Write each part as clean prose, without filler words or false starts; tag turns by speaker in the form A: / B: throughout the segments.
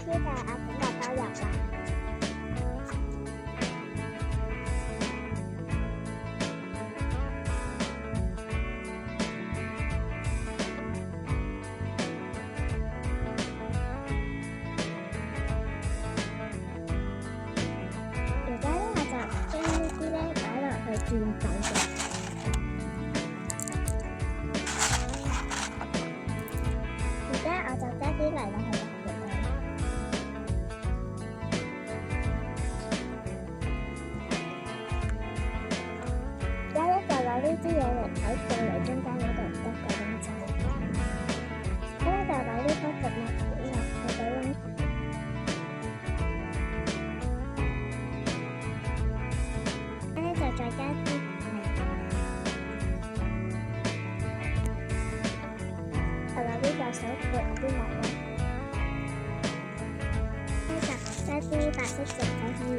A: 就係阿整個包入啦。而家咧，我就將呢啲咧擺落去澱粉嘅。而家我就加啲泥落去入邊度。而家咧就攞呢啲嘢嚟喺個泥中間嗰度得個窿仔。而家咧就攞呢棵植物落去個窿。就再加啲泥，就攞呢個手撥啲泥咯，跟住加啲白色植體喺面，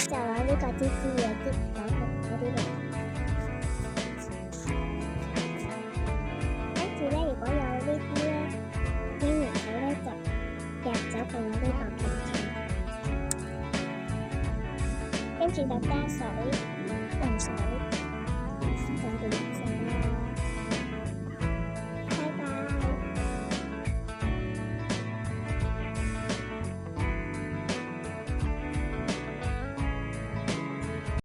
A: 就攞呢個啲嘢啲攞去嗰啲泥。如果有呢啲咧，啲泥土咧就夾走佢呢個平層，跟住就加水。